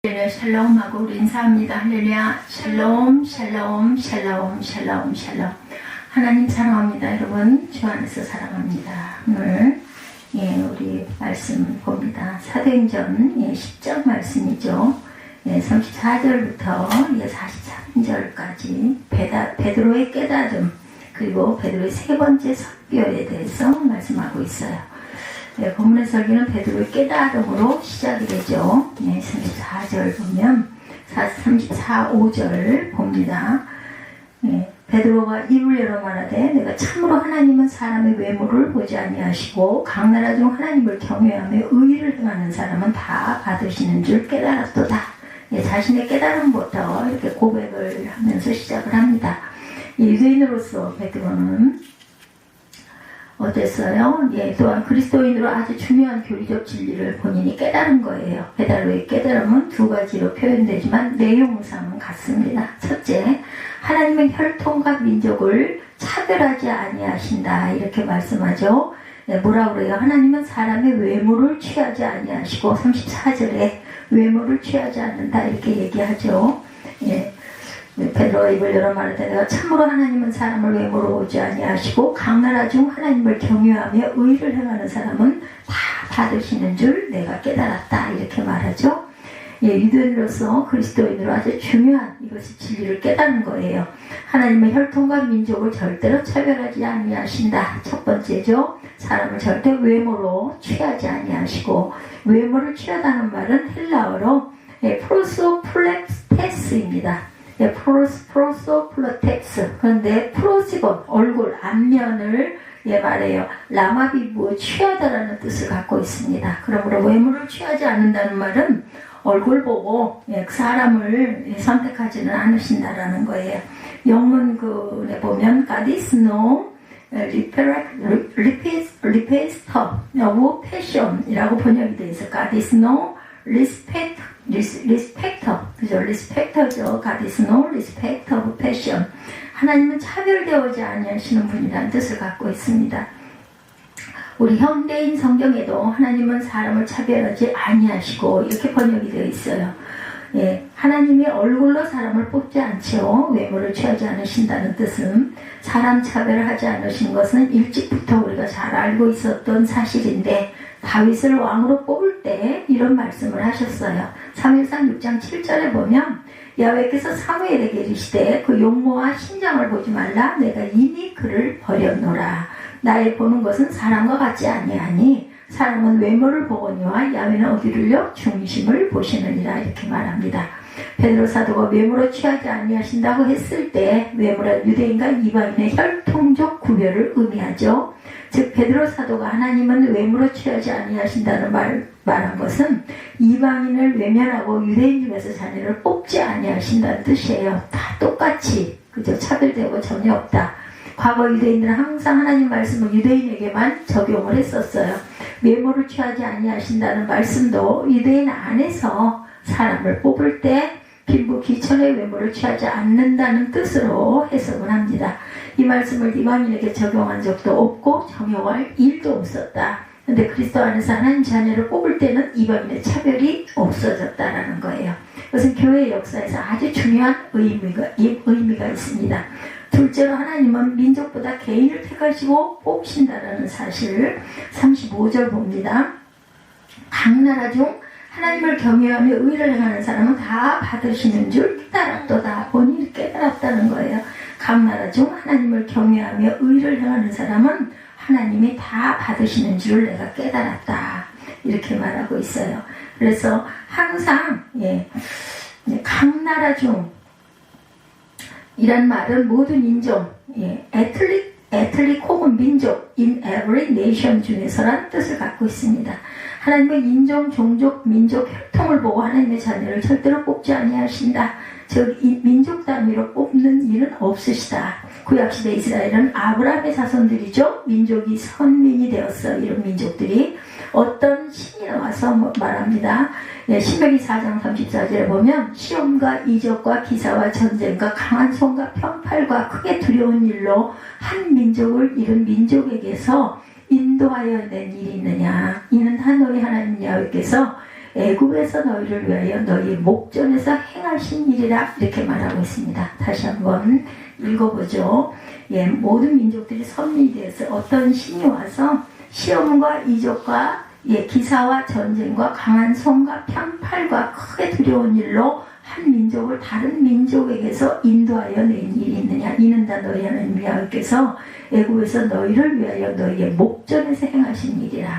할렐루야 샬롬하고 우리 인사합니다. 할렐루야 샬롬 샬롬 샬롬 샬롬 샬롬. 하나님 사랑합니다. 여러분 주 안에서 사랑합니다. 오늘 우리 말씀 봅니다. 사도행전 10장 말씀이죠. 34절부터 43절까지 베드로의 깨달음 그리고 베드로의 세 번째 설교에 대해서 말씀하고 있어요. 본문의 설교는 베드로의 깨달음으로 시작이 되죠. 34절 보면 34, 5절 봅니다. 베드로가 입을 열어 말하되 내가 참으로 하나님은 사람의 외모를 보지 아니하시고 각 나라 중 하나님을 경외하며 의를 행하는 사람은 다 받으시는 줄 깨달았도다. 자신의 깨달음부터 이렇게 고백을 하면서 시작을 합니다. 유대인으로서 베드로는 어땠어요? 또한 그리스도인으로 아주 중요한 교리적 진리를 본인이 깨달은 거예요. 베드로의 깨달음은 두 가지로 표현되지만 내용상은 같습니다. 첫째, 하나님은 혈통과 민족을 차별하지 아니하신다 이렇게 말씀하죠. 뭐라고 그래요? 하나님은 사람의 외모를 취하지 아니하시고 34절에 외모를 취하지 않는다 이렇게 얘기하죠. 베드로가 입을 열어 말하되 내가 참으로 하나님은 사람을 외모로 보지 아니하시고 각 나라 중 하나님을 경외하며 의를 행하는 사람은 다 받으시는 줄 내가 깨달았다 이렇게 말하죠. 유대인으로서 그리스도인으로 아주 중요한 이것이 진리를 깨닫는 거예요. 하나님의 혈통과 민족을 절대로 차별하지 아니하신다. 첫 번째죠. 사람을 절대 외모로 취하지 아니하시고 외모를 취하다는 말은 헬라어로 프로소플렉테스입니다. 프로소플렉테스. 그런데 프로시곤 얼굴 앞면을 말해요. 라마비부 취하다라는 뜻을 갖고 있습니다. 그러므로 외모를 취하지 않는다는 말은 얼굴 보고 사람을 선택하지는 않으신다라는 거예요. 영문에 보면 God is no respecter of passion이라고 번역이 되어 있어요. God is no respecter, 그죠? respecter죠. God is no respecter of passion. 하나님은 차별되어지 아니하시는 분이라는 뜻을 갖고 있습니다. 우리 현대인 성경에도 하나님은 사람을 차별하지 아니하시고 이렇게 번역이 되어 있어요. 하나님이 얼굴로 사람을 뽑지 않죠. 외모를 취하지 않으신다는 뜻은 사람 차별을 하지 않으신 것은 일찍부터 우리가 잘 알고 있었던 사실인데 다윗을 왕으로 뽑을 때 이런 말씀을 하셨어요. 사무엘상 6장 7절에 보면 야훼께서 사무엘에게 이르시되 그 용모와 신장을 보지 말라. 내가 이미 그를 버렸노라. 나의 보는 것은 사람과 같지 아니하니 사람은 외모를 보거니와 야훼는 어디를요? 중심을 보시느니라 이렇게 말합니다. 베드로 사도가 외모로 취하지 아니하신다고 했을 때 외모란 유대인과 이방인의 혈통적 구별을 의미하죠. 즉 베드로 사도가 하나님은 외모로 취하지 아니하신다는 말한 것은 이방인을 외면하고 유대인 중에서 자녀를 뽑지 아니하신다는 뜻이에요. 다 똑같이 그저 차별되고 전혀 없다. 과거 유대인들은 항상 하나님 말씀을 유대인에게만 적용을 했었어요. 외모를 취하지 아니하신다는 말씀도 유대인 안에서 사람을 뽑을 때 빈부 귀천의 외모를 취하지 않는다는 뜻으로 해석을 합니다. 이 말씀을 이방인에게 적용한 적도 없고 적용할 일도 없었다. 그런데 그리스도 안에서 하나님 자녀를 뽑을 때는 이방인의 차별이 없어졌다라는 거예요. 그것은 교회 역사에서 아주 중요한 의미가 있습니다. 둘째로 하나님은 민족보다 개인을 택하시고 뽑으신다라는 사실을 35절 봅니다. 각 나라 중 하나님을 경외하며 의를 행하는 사람은 다 받으시는 줄 깨달았도다. 본인이 깨달았다는 거예요. 각 나라 중 하나님을 경외하며 의를 행하는 사람은 하나님이 다 받으시는 줄 내가 깨달았다. 이렇게 말하고 있어요. 그래서 항상 각 나라 중 이란 말은 모든 인종, 에틀릭 혹은 민족, in every nation 중에서란 뜻을 갖고 있습니다. 하나님은 인종, 종족, 민족, 혈통을 보고 하나님의 자녀를 절대로 뽑지 아니하신다. 즉 민족 단위로 뽑는 일은 없으시다. 구약시대 이스라엘은 아브라함의 자손들이죠. 민족이 선민이 되었어. 이런 민족들이 어떤 신이 나와서 말합니다. 신명기 4장 34절에 보면 시험과 이적과 기사와 전쟁과 강한 손과 편팔과 크게 두려운 일로 한 민족을 이룬 민족에게서 인도하여 낸 일이 있느냐. 이는 한 너희 하나님 야훼께서 애굽에서 너희를 위하여 너희 목전에서 행하신 일이라 이렇게 말하고 있습니다. 다시 한번 읽어보죠. 예, 모든 민족들이 선민이 되어서 어떤 신이 와서 시험과 이적과 기사와 전쟁과 강한 손과 편팔과 크게 두려운 일로 한 민족을 다른 민족에게서 인도하여 낸 일이 있느냐. 이는 다 너희 하나님 여호와께서 애굽에서 너희를 위하여 너희의 목전에서 행하신 일이라.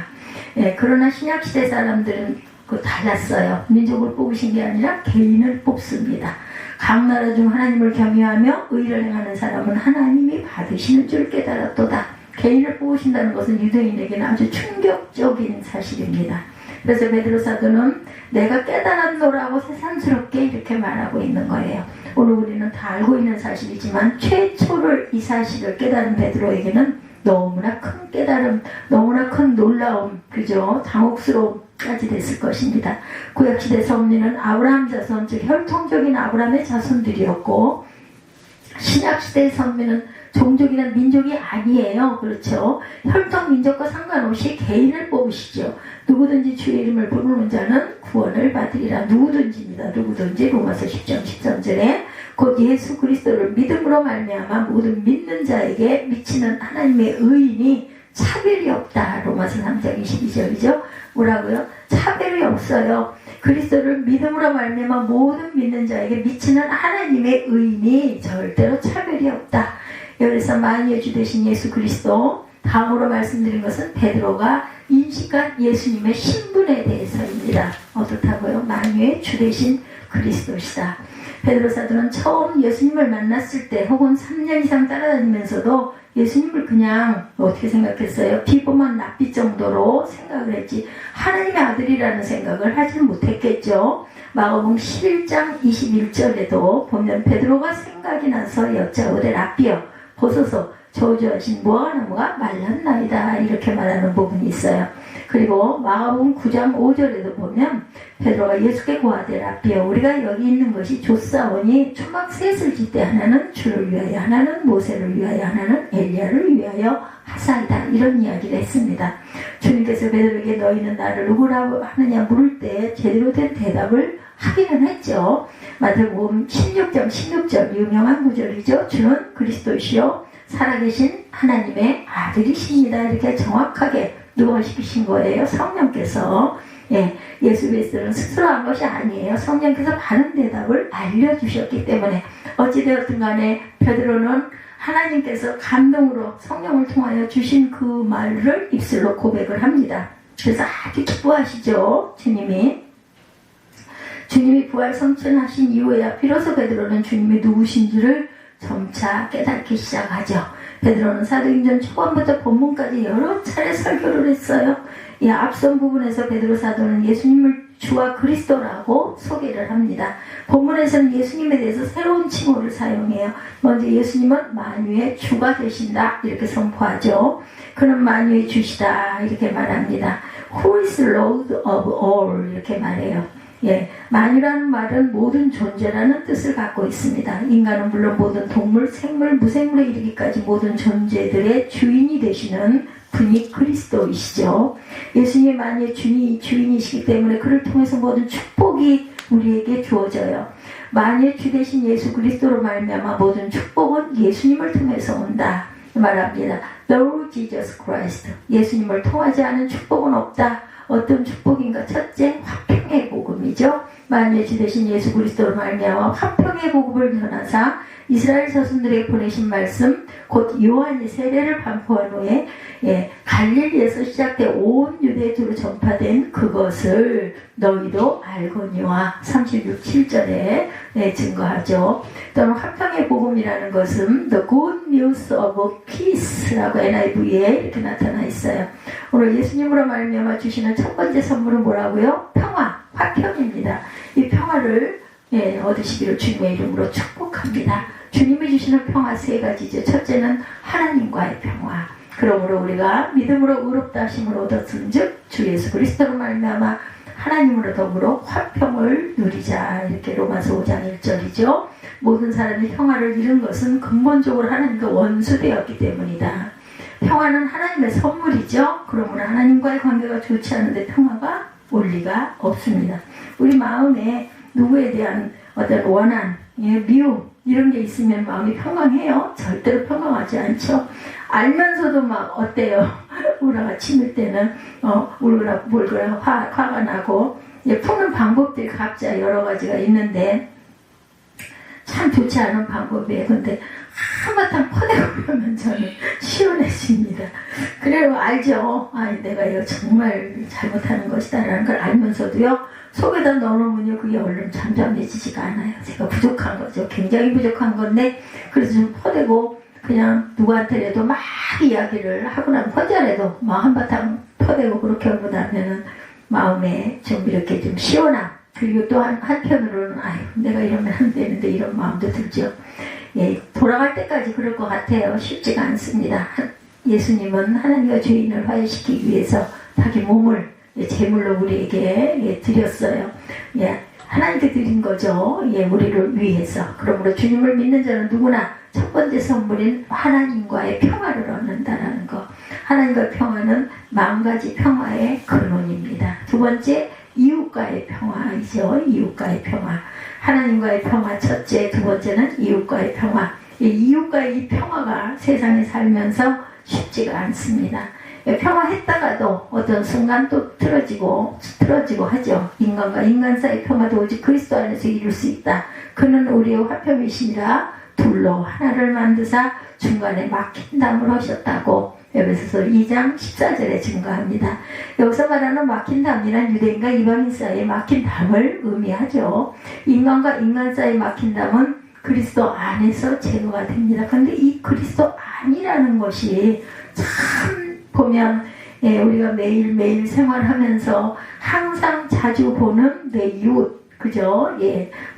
예, 그러나 신약시대 사람들은 달랐어요. 민족을 뽑으신 게 아니라 개인을 뽑습니다. 각 나라 중 하나님을 경외하며 의를 행하는 사람은 하나님이 받으시는 줄 깨달았도다. 개인을 뽑으신다는 것은 유대인에게는 아주 충격적인 사실입니다. 그래서 베드로 사도는 내가 깨달았노라고 새삼스럽게 이렇게 말하고 있는 거예요. 오늘 우리는 다 알고 있는 사실이지만 최초를 이 사실을 깨달은 베드로에게는 너무나 큰 깨달음, 너무나 큰 놀라움, 그죠? 당혹스러움까지 됐을 것입니다. 구약시대 섭리는 아브라함 자손, 즉 혈통적인 아브라함의 자손들이었고, 신약시대의 선미는 종족이나 민족이 아니에요. 그렇죠? 혈통 민족과 상관없이 개인을 뽑으시죠. 누구든지 주의 이름을 부르는 자는 구원을 받으리라. 누구든지입니다. 누구든지. 로마서 10장 13절에 곧 예수 그리스도를 믿음으로 말미암아 모든 믿는 자에게 미치는 하나님의 의인이 차별이 없다. 로마서 3장 22절이죠. 뭐라고요? 차별이 없어요. 그리스도를 믿음으로 말미암아 모든 믿는 자에게 미치는 하나님의 의인이 절대로 차별이 없다. 그래서 만유의 주 되신 예수 그리스도, 다음으로 말씀드린 것은 베드로가 인식한 예수님의 신분에 대해서입니다. 어떻다고요? 만유의 주 되신 그리스도시다. 베드로 사도는 처음 예수님을 만났을 때 혹은 3년 이상 따라다니면서도 예수님을 그냥 어떻게 생각했어요? 비보만 낯빛 정도로 생각을 했지 하나님의 아들이라는 생각을 하지 못했겠죠. 마가복음 11장 21절에도 보면 베드로가 생각이 나서 여짜오되 랍비여 보소서 저주하신 무화과나무가 말랐나이다 이렇게 말하는 부분이 있어요. 그리고 마가복음 9장 5절에도 보면 베드로가 예수께 고하되 랍비여 우리가 여기 있는 것이 좋사오니 초막 셋을 짓되 하나는 주를 위하여 하나는 모세를 위하여 하나는 엘리야를 위하여 하사이다 이런 이야기를 했습니다. 주님께서 베드로에게 너희는 나를 누구라고 하느냐 물을 때 제대로 된 대답을 하기는 했죠. 마태복음 16장 16절 유명한 구절이죠. 주는 그리스도시요 살아계신 하나님의 아들이십니다. 이렇게 정확하게 누가 시키신 거예요? 성령께서. 예수 그리스도는 스스로 한 것이 아니에요. 성령께서 바른 대답을 알려주셨기 때문에 어찌되었든 간에 베드로는 하나님께서 감동으로 성령을 통하여 주신 그 말을 입술로 고백을 합니다. 그래서 아주 기뻐하시죠. 주님이 부활 성천하신 이후에야 비로소 베드로는 주님이 누구신지를 점차 깨닫기 시작하죠. 베드로는 사도행전 초반부터 본문까지 여러 차례 설교를 했어요. 이 앞선 부분에서 베드로 사도는 예수님을 주와 그리스도라고 소개를 합니다. 본문에서는 예수님에 대해서 새로운 칭호를 사용해요. 먼저 예수님은 만유의 주가 되신다 이렇게 선포하죠. 그는 만유의 주시다 이렇게 말합니다. Who is Lord of all 이렇게 말해요. 만유라는 말은 모든 존재라는 뜻을 갖고 있습니다. 인간은 물론 모든 동물, 생물, 무생물에 이르기까지 모든 존재들의 주인이 되시는 분이 그리스도이시죠. 예수님의 만유의 주인이시기 때문에 그를 통해서 모든 축복이 우리에게 주어져요. 만유의 주 되신 예수 그리스도로 말미암아 모든 축복은 예수님을 통해서 온다 말합니다. The Lord Jesus Christ. 예수님을 통하지 않은 축복은 없다. 어떤 축복인가? 첫째, 화평의 복음이죠. 만유의 주 되신 예수 그리스도로 말미암아 화평의 복음을 전하사 이스라엘 자손들에게 보내신 말씀, 곧 요한이 세례를 반포한 후에 갈릴리에서 시작돼 온 유대에 두루 전파된 그것을 너희도 알거니와 36, 7절에 증거하죠. 또는 화평의 복음이라는 것은 The Good News of Peace라고 NIV에 이렇게 나타나 있어요. 오늘 예수님으로 말미암아 주시는 첫 번째 선물은 뭐라고요? 평화, 화평입니다. 이 평화를 얻으시기를 주님의 이름으로 축복합니다. 주님이 주시는 평화 세 가지죠. 첫째는 하나님과의 평화. 그러므로 우리가 믿음으로 의롭다 하심을 얻었은즉 주 예수 그리스도로 말미암아 하나님으로 더불어 화평을 누리자. 이렇게 로마서 5장 1절이죠. 모든 사람이 평화를 잃은 것은 근본적으로 하나님과 원수되었기 때문이다. 평화는 하나님의 선물이죠. 그러므로 하나님과의 관계가 좋지 않은데 평화가 올 리가 없습니다. 우리 마음에 누구에 대한 어떤 원한, 미움 이런 게 있으면 마음이 평강해요? 절대로 평강하지 않죠. 알면서도 막 어때요? 우라가 치밀 때는 울그라 화가 나고 푸는 방법들이 각자 여러 가지가 있는데 참 좋지 않은 방법이에요. 근데 한바탕 퍼내보면 저는 시원해집니다. 그래요, 알죠? 내가 이거 정말 잘못하는 것이다 라는 걸 알면서도요, 속에다 넣어놓으면요, 그게 얼른 잠잠해지지가 않아요. 제가 부족한 거죠. 굉장히 부족한 건데, 그래서 좀 퍼대고, 그냥 누구한테라도 막 이야기를 하고 나면 혼자라도 막 한바탕 퍼대고 그렇게 하고 나면은 마음에 좀 이렇게 좀 시원함. 그리고 또 한편으로는, 내가 이러면 안 되는데 이런 마음도 들죠. 돌아갈 때까지 그럴 것 같아요. 쉽지가 않습니다. 예수님은 하나님과 죄인을 화해시키기 위해서 자기 몸을 제물로 우리에게 드렸어요. 하나님께 드린 거죠. 우리를 위해서. 그러므로 주님을 믿는 자는 누구나 첫 번째 선물인 하나님과의 평화를 얻는다라는 거. 하나님과의 평화는 마음가지 평화의 근원입니다. 두 번째, 이웃과의 평화이죠. 이웃과의 평화. 하나님과의 평화 첫째, 두 번째는 이웃과의 평화. 이웃과의 이 평화가 세상에 살면서 쉽지가 않습니다. 평화했다가도 어떤 순간 또 틀어지고 하죠. 인간과 인간 사이 평화도 오직 그리스도 안에서 이룰 수 있다. 그는 우리의 화평이시니라 둘로 하나를 만드사 중간에 막힌 담을 하셨다고 에베소서 2장 14절에 증거합니다. 여기서 말하는 막힌 담이란 유대인과 이방인 사이에 막힌 담을 의미하죠. 인간과 인간 사이에 막힌 담은 그리스도 안에서 제거가 됩니다. 그런데 이 그리스도 안이라는 것이 참 보면 우리가 매일매일 생활하면서 항상 자주 보는 내 이웃, 그죠?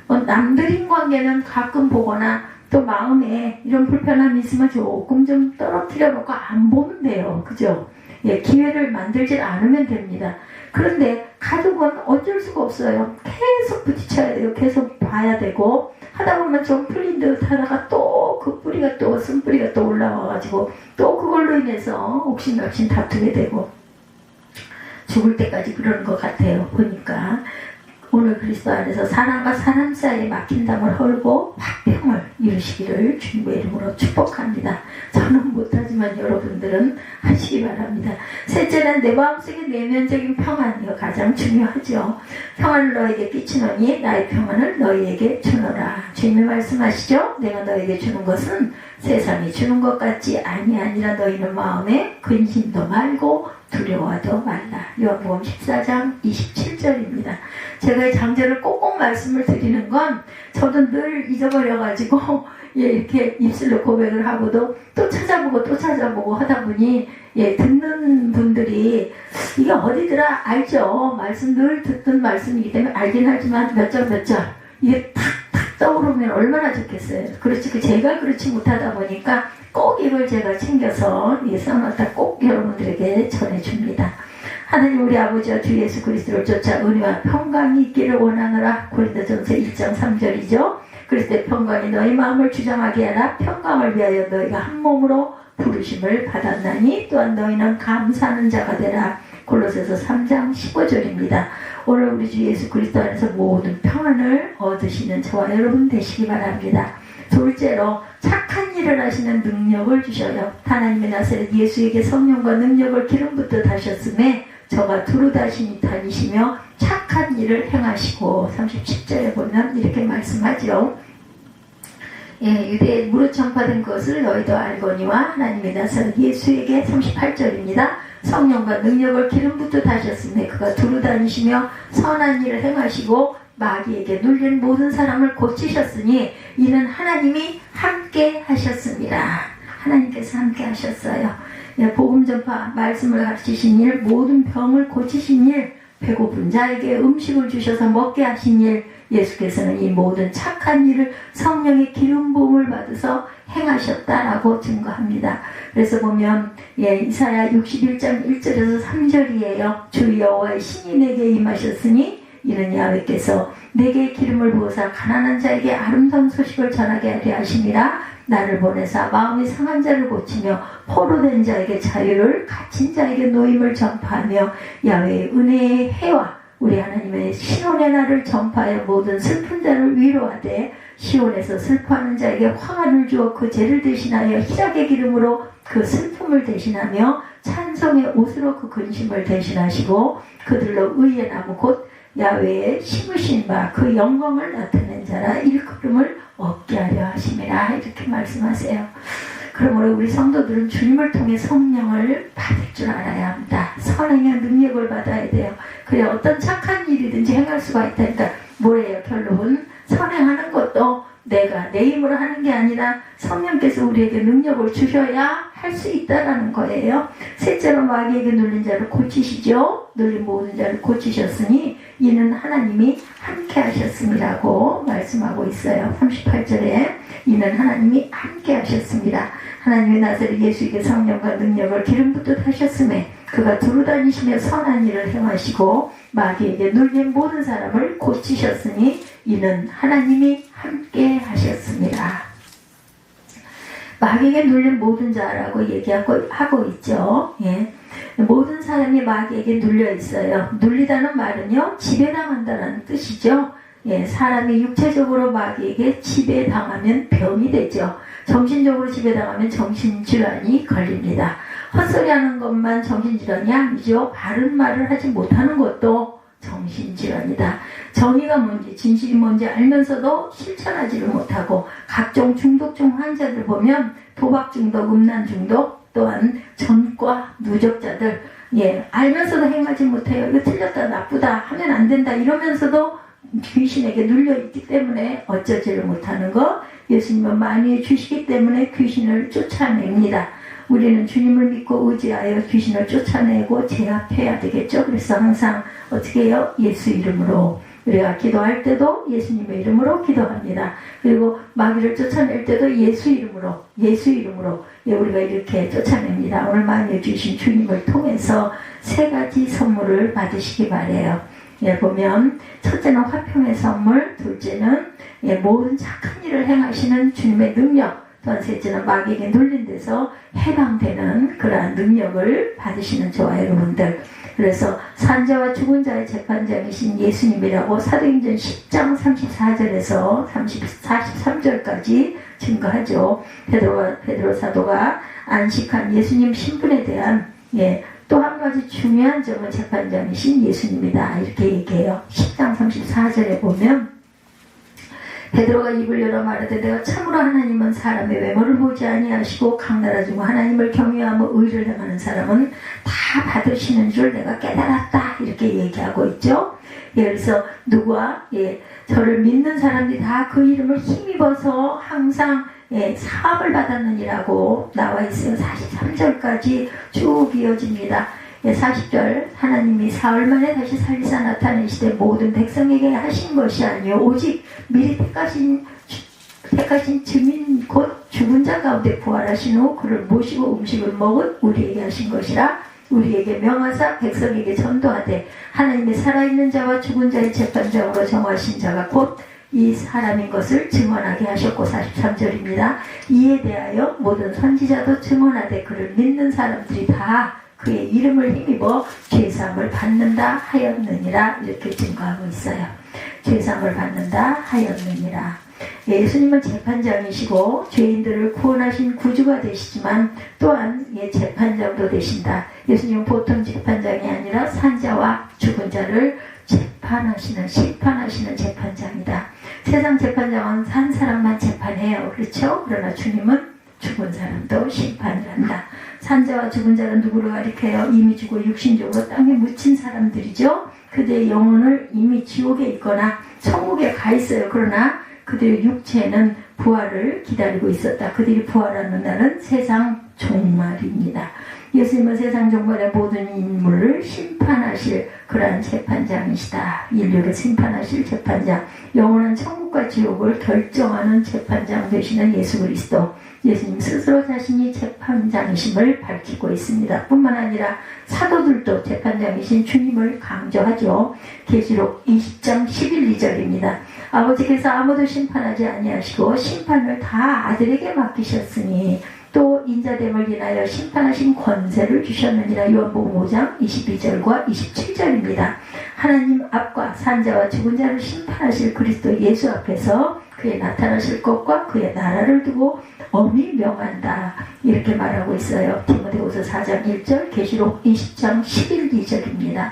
남들인 관계는 가끔 보거나 또 마음에 이런 불편함이 있으면 조금 좀 떨어뜨려 놓고 안 보면 돼요. 그죠? 기회를 만들지 않으면 됩니다. 그런데 가족은 어쩔 수가 없어요. 계속 부딪혀야 돼요. 계속 봐야 되고 하다 보면 좀 풀린 듯 하다가 또 그 뿌리가 또 쓴뿌리가 또 올라와가지고 또 그걸로 인해서 옥신각신 다투게 되고 죽을 때까지 그러는 것 같아요. 보니까 오늘 그리스도 안에서 사람과 사람 사이에 막힌 담을 헐고 화평을 이루시기를 주님의 이름으로 축복합니다. 저는 못하지만 여러분들은 하시기 바랍니다. 셋째는 내 마음속의 내면적인 평안이요, 가장 중요하죠. 평안을 너에게 끼치노니 나의 평안을 너희에게 주노라. 주님이 말씀하시죠. 내가 너에게 주는 것은 세상이 주는 것 같지 아니하니라. 너희는 마음에 근심도 말고 두려워도 말라. 요한복음 14장 27절입니다. 제가 이 장절을 꼭꼭 말씀을 드리는 건 저도 늘 잊어버려가지고 이렇게 입술로 고백을 하고도 또 찾아보고 하다 보니 듣는 분들이 이게 어디더라 알죠. 말씀 늘 듣던 말씀이기 때문에 알긴 하지만 몇 절 이게 탁탁 떠오르면 얼마나 좋겠어요. 그렇지 제가 그렇지 못하다 보니까 꼭 이걸 제가 챙겨서 써놨다 꼭 여러분들에게 전해줍니다. 하나님 우리 아버지와 주 예수 그리스도를 쫓아 은혜와 평강이 있기를 원하노라. 고린도전서 1장 3절이죠. 그리스도의 평강이 너희 마음을 주장하게 하라. 평강을 위하여 너희가 한 몸으로 부르심을 받았나니 또한 너희는 감사하는 자가 되라. 골로새서 3장 15절입니다. 오늘 우리 주 예수 그리스도 안에서 모든 평안을 얻으시는 저와 여러분 되시기 바랍니다. 둘째로 착한 일을 하시는 능력을 주셔요. 하나님의 나사렛 예수에게 성령과 능력을 기름 붓듯 하셨음에 저가 두루 다니시며 착한 일을 행하시고 37절에 보면 이렇게 말씀하죠. 유대에 무릇 전파된 것을 너희도 알거니와 하나님의 나사렛 예수에게 38절입니다. 성령과 능력을 기름 붓듯 하셨음에 그가 두루 다니시며 선한 일을 행하시고 마귀에게 눌린 모든 사람을 고치셨으니 이는 하나님이 함께 하셨습니다. 하나님께서 함께 하셨어요. 복음 전파, 말씀을 가르치신 일, 모든 병을 고치신 일, 배고픈 자에게 음식을 주셔서 먹게 하신 일, 예수께서는 이 모든 착한 일을 성령의 기름 부음을 받아서 행하셨다라고 증거합니다. 그래서 보면 이사야 61장 1절에서 3절이에요. 주 여호와의 신이 내게 임하셨으니 이는 야훼께서 내게 기름을 부어서 가난한 자에게 아름다운 소식을 전하게 하려 하심이라. 나를 보내사 마음이 상한 자를 고치며 포로된 자에게 자유를, 갇힌 자에게 노임을 전파하며 야훼의 은혜의 해와 우리 하나님의 시온의 날을 전파하여 모든 슬픈 자를 위로하되 시온에서 슬퍼하는 자에게 화관을 주어 그 죄를 대신하여 희락의 기름으로 그 슬픔을 대신하며 찬송의 옷으로 그 근심을 대신하시고 그들로 의의 나무 곧 야훼의 심으신 바 그 영광을 나타낸 자라 일컬음을 얻게 하려 하심이라 이렇게 말씀하세요. 그러므로 우리 성도들은 주님을 통해 성령을 받을 줄 알아야 합니다. 선행의 능력을 받아야 돼요. 그래 어떤 착한 일이든지 행할 수가 있다니까 뭐예요? 결론은 선행하는 것도 내가 내 힘으로 하는 게 아니라 성령께서 우리에게 능력을 주셔야 할 수 있다라는 거예요. 셋째로 마귀에게 눌린 자를 고치시죠. 눌린 모든 자를 고치셨으니 이는 하나님이 함께 하셨음이라고 말씀하고 있어요. 38절에 이는 하나님이 함께 하셨습니다. 하나님의 나사렛 예수에게 성령과 능력을 기름 붓듯 하셨음에 그가 두루 다니시며 선한 일을 행하시고 마귀에게 눌린 모든 사람을 고치셨으니 이는 하나님이 함께 하셨습니다. 마귀에게 눌린 모든 자라고 하고 있죠. 예. 모든 사람이 마귀에게 눌려 있어요. 눌리다는 말은요, 지배당한다는 뜻이죠. 예, 사람이 육체적으로 마귀에게 지배당하면 병이 되죠. 정신적으로 지배당하면 정신질환이 걸립니다. 헛소리하는 것만 정신질환이 아니죠. 바른 말을 하지 못하는 것도 정신질환이다. 정의가 뭔지 진실이 뭔지 알면서도 실천하지를 못하고 각종 중독증 환자들 보면 도박 중독, 음란 중독 또한 전과 누적자들 알면서도 행하지 못해요. 이거 틀렸다 나쁘다 하면 안 된다 이러면서도 귀신에게 눌려있기 때문에 어쩌지를 못하는 거 예수님은 많이 주시기 때문에 귀신을 쫓아냅니다. 우리는 주님을 믿고 의지하여 귀신을 쫓아내고 제압해야 되겠죠. 그래서 항상 어떻게 해요? 예수 이름으로 우리가 기도할 때도 예수님의 이름으로 기도합니다. 그리고 마귀를 쫓아낼 때도 예수 이름으로 우리가 이렇게 쫓아냅니다. 오늘 많이 주신 주님을 통해서 세 가지 선물을 받으시기 바래요. 보면 첫째는 화평의 선물, 둘째는 모든 착한 일을 행하시는 주님의 능력, 또한 셋째는 마귀에게 눌린 데서 해방되는 그러한 능력을 받으시는 저와 여러분들. 그래서 산자와 죽은 자의 재판장이신 예수님이라고 사도행전 10장 34절에서 43절까지 증거하죠. 베드로 사도가 안식한 예수님 신분에 대한 또 한 가지 중요한 점은 재판장이신 예수님이다 이렇게 얘기해요. 10장 34절에 보면 베드로가 입을 열어 말하되 내가 참으로 하나님은 사람의 외모를 보지 아니하시고 각 나라 중 하나님을 경외하며 의를 행하는 사람은 다 받으시는 줄 내가 깨달았다 이렇게 얘기하고 있죠. 그래서 누구와 저를 믿는 사람들이 다 그 이름을 힘입어서 항상 사함을 받았느니라고 나와 있어요. 43절까지 쭉 이어집니다. 40절 하나님이 사흘 만에 다시 살리사 나타내시되 모든 백성에게 하신 것이 아니요 오직 미리 택하신 증인 곧 죽은 자 가운데 부활하신 후 그를 모시고 음식을 먹은 우리에게 하신 것이라 우리에게 명하사 백성에게 전도하되 하나님의 살아있는 자와 죽은 자의 재판장으로 정하신 자가 곧 이 사람인 것을 증언하게 하셨고 43절입니다. 이에 대하여 모든 선지자도 증언하되 그를 믿는 사람들이 다 그의 이름을 힘입어 죄사함을 받는다 하였느니라 이렇게 증거하고 있어요. 죄사함을 받는다 하였느니라. 예수님은 재판장이시고 죄인들을 구원하신 구주가 되시지만 또한 재판장도 되신다. 예수님은 보통 재판장이 아니라 산자와 죽은 자를 심판하시는 재판장이다. 세상 재판장은 산 사람만 재판해요. 그렇죠? 그러나 주님은 죽은 사람도 심판을 한다. 산자와 죽은 자는 누구를 가리켜요? 이미 죽어 육신적으로 땅에 묻힌 사람들이죠. 그들의 영혼을 이미 지옥에 있거나 천국에 가 있어요. 그러나 그들의 육체는 부활을 기다리고 있었다. 그들이 부활하는 날은 세상 종말입니다. 예수님은 세상 종말의 모든 인물을 심판하실 그러한 재판장이시다. 인류를 심판하실 재판장, 영원한 천국과 지옥을 결정하는 재판장 되시는 예수 그리스도. 예수님 스스로 자신이 재판장이심을 밝히고 있습니다. 뿐만 아니라 사도들도 재판장이신 주님을 강조하죠. 계시록 20장 11, 2절입니다. 아버지께서 아무도 심판하지 아니하시고 심판을 다 아들에게 맡기셨으니 또 인자됨을 인하여 심판하신 권세를 주셨느니라. 요한복음 5장 22절과 27절입니다. 하나님 앞과 산자와 죽은 자를 심판하실 그리스도 예수 앞에서 그의 나타나실 것과 그의 나라를 두고 엄히 명한다. 이렇게 말하고 있어요. 디모데후서 4장 1절, 계시록 20장 11, 2절입니다.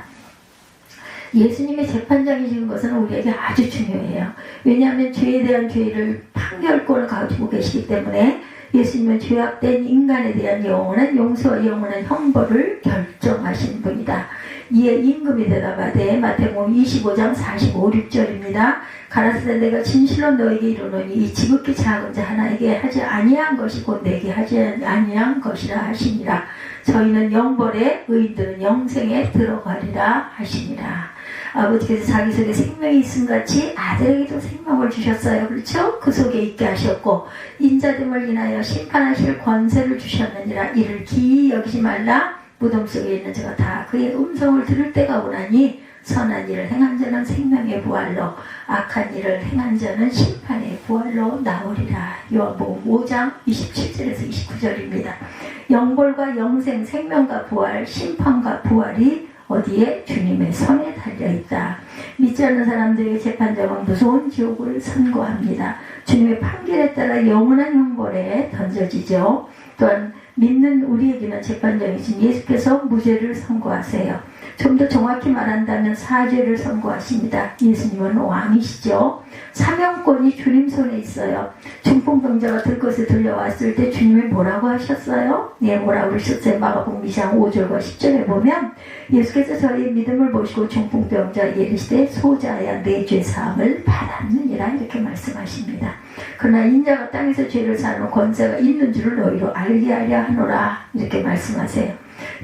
예수님의 재판장이신 것은 우리에게 아주 중요해요. 왜냐하면 죄에 대한 죄를 판결권을 가지고 계시기 때문에 예수님은 죄악된 인간에 대한 영원한 용서와 영원한 형벌을 결정하신 분이다. 이에 임금이 대답하되 마태복음 25장 45, 6절입니다. 가라사대 내가 진실로 너에게 이르노니 이 지극히 작은 자 하나에게 하지 아니한 것이 곧 내게 하지 아니한 것이라 하시니라. 저희는 영벌에 의인들은 영생에 들어가리라 하시니라. 아버지께서 자기 속에 생명이 있음같이 아들에게도 생명을 주셨어요. 그렇죠? 그 속에 있게 하셨고 인자됨을 인하여 심판하실 권세를 주셨느니라. 이를 기이 여기지 말라. 무덤 속에 있는 자가 다 그의 음성을 들을 때가 오나니 선한 일을 행한 자는 생명의 부활로 악한 일을 행한 자는 심판의 부활로 나오리라. 요한복음 5장 27절에서 29절입니다. 영벌과 영생, 생명과 부활, 심판과 부활이 어디에? 주님의 손에 달려있다. 믿지 않는 사람들의 재판장은 무서운 지옥을 선고합니다. 주님의 판결에 따라 영원한 형벌에 던져지죠. 또한 믿는 우리에게는 재판장이신 예수께서 무죄를 선고하세요. 좀 더 정확히 말한다면 사죄를 선고하십니다. 예수님은 왕이시죠. 사명권이 주님 손에 있어요. 중풍병자가 들것에 들려왔을 때 주님이 뭐라고 하셨어요? 네, 뭐라고 하셨어요? 마가복음 2장 5절과 10절에 보면 예수께서 저희의 믿음을 보시고 중풍병자에게 이르시되 소자야 내 죄 사함을 받았느니라 이렇게 말씀하십니다. 그러나 인자가 땅에서 죄를 사는 권세가 있는 줄을 너희로 알게 하려 하노라 이렇게 말씀하세요.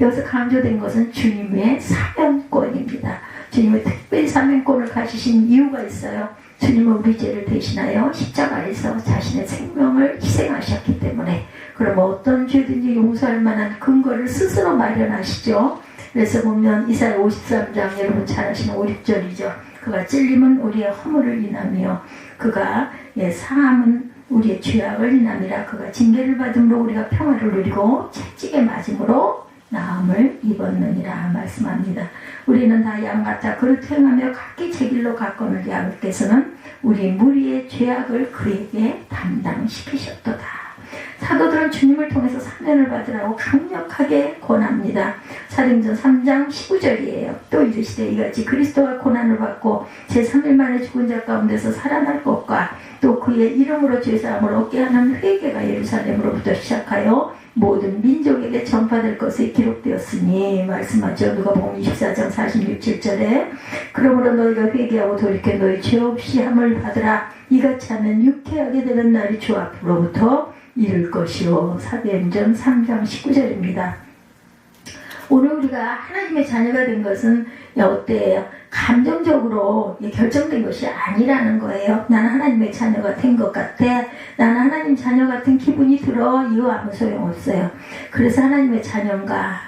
여기서 강조된 것은 주님의 사명권입니다. 주님의 특별히 사명권을 가지신 이유가 있어요. 주님은 우리 죄를 대신하여 십자가에서 자신의 생명을 희생하셨기 때문에 그럼 어떤 죄든지 용서할 만한 근거를 스스로 마련하시죠. 그래서 보면 이사야 53장 여러분 잘 아시는 5, 6절이죠. 그가 찔림은 우리의 허물을 인하며 그가 상함은 우리의 죄악을 인함이라. 그가 징계를 받음으로 우리가 평화를 누리고 채찍에 맞음으로 나음을 입었느니라 말씀합니다. 우리는 다 양같아 그릇 행하며 각기 제 길로 갔거늘 아버지께서는 우리 무리의 죄악을 그에게 담당시키셨도다. 사도들은 주님을 통해서 사면을 받으라고 강력하게 권합니다. 사도행전 3장 19절이에요. 또 이르시되 이같이 그리스도가 고난을 받고 제3일 만에 죽은 자 가운데서 살아날 것과 또 그의 이름으로 죄사함을 얻게 하는 회개가 예루살렘으로부터 시작하여 모든 민족에게 전파될 것이 기록되었으니 말씀하죠. 누가복음 24장 46, 7절에 그러므로 너희가 회개하고 돌이켜 너희 죄 없이 함을 받으라. 이같이 하면 유쾌하게 되는 날이 주 앞으로부터 이룰 것이요. 사도행전 3장 19절입니다. 오늘 우리가 하나님의 자녀가 된 것은 어때요? 감정적으로 결정된 것이 아니라는 거예요. 나는 하나님의 자녀가 된 것 같아. 나는 하나님 자녀 같은 기분이 들어. 이거 아무 소용없어요. 그래서 하나님의 자녀인가?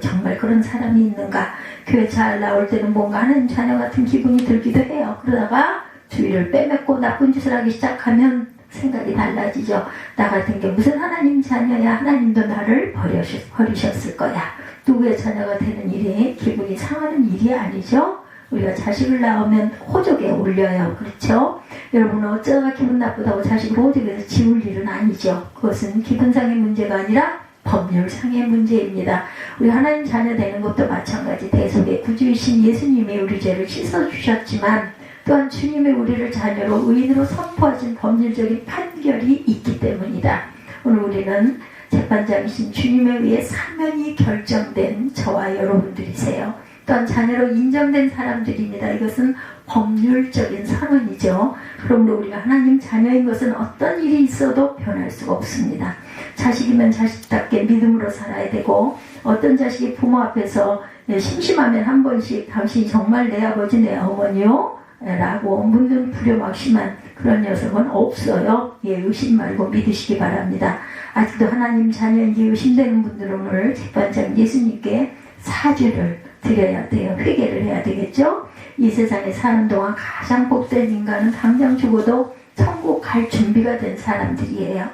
정말 그런 사람이 있는가? 교회 잘 나올 때는 뭔가 하나님 자녀 같은 기분이 들기도 해요. 그러다가 주의를 빼먹고 나쁜 짓을 하기 시작하면 생각이 달라지죠. 나 같은 게 무슨 하나님 자녀야. 하나님도 나를 버리셨을 거야. 누구의 자녀가 되는 일이 기분이 상하는 일이 아니죠. 우리가 자식을 낳으면 호적에 올려요. 그렇죠? 여러분은 어쩌다가 기분 나쁘다고 자식을 호적에서 지울 일은 아니죠. 그것은 기분상의 문제가 아니라 법률상의 문제입니다. 우리 하나님 자녀 되는 것도 마찬가지. 대속의 구주이신 예수님이 우리 죄를 씻어주셨지만 또한 주님의 우리를 자녀로 의인으로 선포하신 법률적인 판결이 있기 때문이다. 오늘 우리는 재판장이신 주님에 의해 사면이 결정된 저와 여러분들이세요. 또한 자녀로 인정된 사람들입니다. 이것은 법률적인 선언이죠. 그러므로 우리가 하나님 자녀인 것은 어떤 일이 있어도 변할 수가 없습니다. 자식이면 자식답게 믿음으로 살아야 되고 어떤 자식이 부모 앞에서 심심하면 한 번씩 당신이 정말 내 아버지 내 어머니요? 라고 묻는 불효막심한 그런 녀석은 없어요. 의심 말고 믿으시기 바랍니다. 아직도 하나님 자녀인지 의심되는 분들은 오늘 재판장 예수님께 사죄를 드려야 돼요. 회개를 해야 되겠죠. 이 세상에 사는 동안 가장 복된 인간은 당장 죽어도 천국 갈 준비가 된 사람들이에요.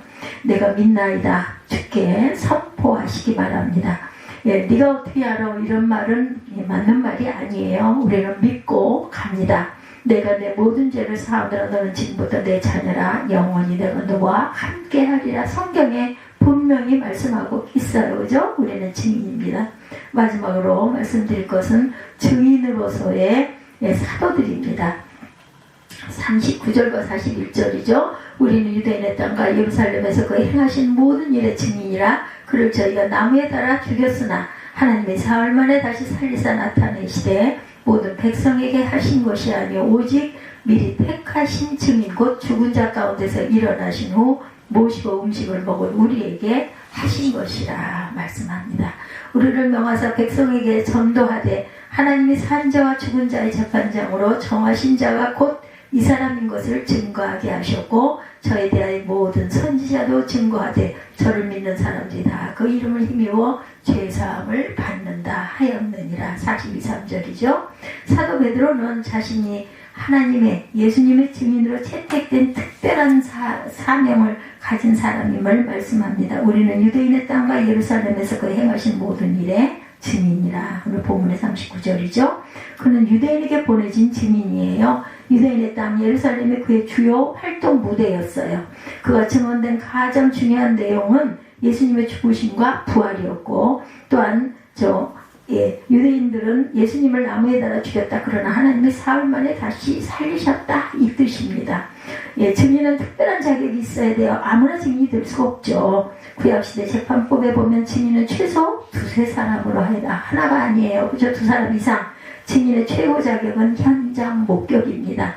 내가 믿나이다 주께 선포하시기 바랍니다. 예, 네가 어떻게 알아? 이런 말은 맞는 말이 아니에요. 우리는 믿고 갑니다. 내가 내 모든 죄를 사하느라 너는 지금부터 내 자녀라. 영원히 내가 너와 함께하리라. 성경에 분명히 말씀하고 있어요. 그죠? 우리는 증인입니다. 마지막으로 말씀드릴 것은 증인으로서의 사도들입니다. 39절과 41절이죠. 우리는 유대인의 땅과 예루살렘에서 그 행하신 모든 일의 증인이라. 그를 저희가 나무에 달아 죽였으나 하나님의 사흘 만에 다시 살리사 나타내시되 모든 백성에게 하신 것이 아니요 오직 미리 택하신 증인 곧 죽은 자 가운데서 일어나신 후 모시고 음식을 먹은 우리에게 하신 것이라 말씀합니다. 우리를 명하사 백성에게 전도하되 하나님이 산 자와 죽은 자의 재판장으로 정하신 자가 곧 이 사람인 것을 증거하게 하셨고 저에 대하여 모든 선지자도 증거하되 저를 믿는 사람들이 다 그 이름을 힘입어 죄사함을 받는다 하였느니라. 42, 3절이죠. 사도 베드로는 자신이 하나님의 예수님의 증인으로 채택된 특별한 사명을 가진 사람임을 말씀합니다. 우리는 유대인의 땅과 예루살렘에서 그 행하신 모든 일에 증인이라. 오늘 본문의 39절이죠. 그는 유대인에게 보내진 증인이에요. 유대인의 땅 예루살렘이 그의 주요 활동 무대였어요. 그가 증언된 가장 중요한 내용은 예수님의 죽으심과 부활이었고 또한 유대인들은 예수님을 나무에 달아 죽였다. 그러나 하나님이 사흘 만에 다시 살리셨다. 이 뜻입니다. 증인은 특별한 자격이 있어야 돼요. 아무나 증인이 될 수가 없죠. 구약시대 재판법에 보면 증인은 최소 두세 사람으로 해다. 하나가 아니에요. 그죠? 두 사람 이상. 증인의 최고 자격은 현장 목격입니다.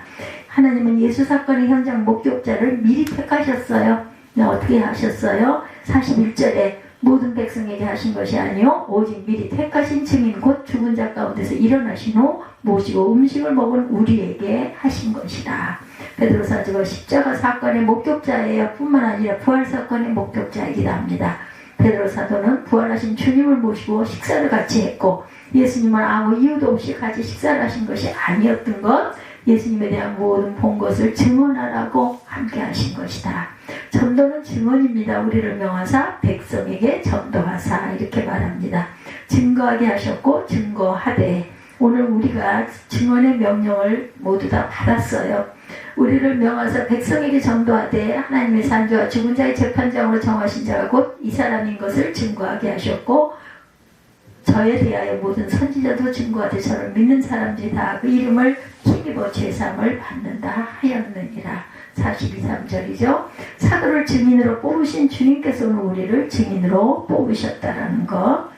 하나님은 예수 사건의 현장 목격자를 미리 택하셨어요. 어떻게 하셨어요? 41절에 모든 백성에게 하신 것이 아니요 오직 미리 택하신 증인 곧 죽은 자 가운데서 일어나신 후 모시고 음식을 먹은 우리에게 하신 것이라. 베드로사도가 십자가 사건의 목격자예요. 뿐만 아니라 부활 사건의 목격자이기도 합니다. 베드로사도는 부활하신 주님을 모시고 식사를 같이 했고 예수님은 아무 이유도 없이 같이 식사를 하신 것이 아니었던 것, 예수님에 대한 모든 본 것을 증언하라고 함께 하신 것이다. 전도는 증언입니다. 우리를 명하사 백성에게 전도하사 이렇게 말합니다. 증거하게 하셨고 증거하되 오늘 우리가 증언의 명령을 모두 다 받았어요. 우리를 명하사 백성에게 전도하되 하나님의 산자와 죽은 자의 재판장으로 정하신 자가 곧 이 사람인 것을 증거하게 하셨고 저에 대하여 모든 선지자도 증거하되 저를 믿는 사람들이 다 그 이름을 힘입어 죄사함을 받는다 하였느니라. 42, 3절이죠. 사도를 증인으로 뽑으신 주님께서는 우리를 증인으로 뽑으셨다라는 것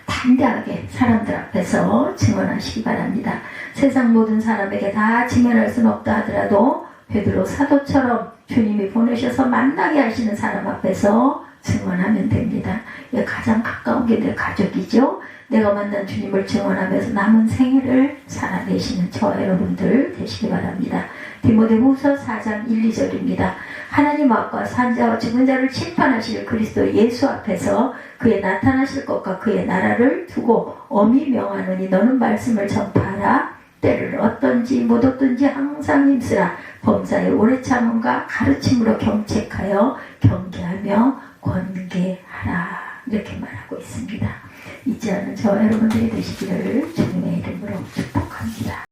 담대하게 사람들 앞에서 증언하시기 바랍니다. 세상 모든 사람에게 다 증언할 수는 없다 하더라도 베드로 사도처럼 주님이 보내셔서 만나게 하시는 사람 앞에서 증언하면 됩니다. 가장 가까운 게 내 가족이죠. 내가 만난 주님을 증언하면서 남은 생애를 살아내시는 저 여러분들 되시기 바랍니다. 디모데후서 4장 1, 2절입니다. 하나님 앞과 산자와 죽은 자를 심판하실 그리스도 예수 앞에서 그의 나타나실 것과 그의 나라를 두고 엄히 명하노니 너는 말씀을 전파하라. 때를 어떤지 못 어떤지 항상 힘쓰라. 범사의 오래 참음과 가르침으로 경책하여 경계하며 권계하라. 이렇게 말하고 있습니다. 잊지 않은 저와 여러분들이 되시기를 주님의 이름으로 축복합니다.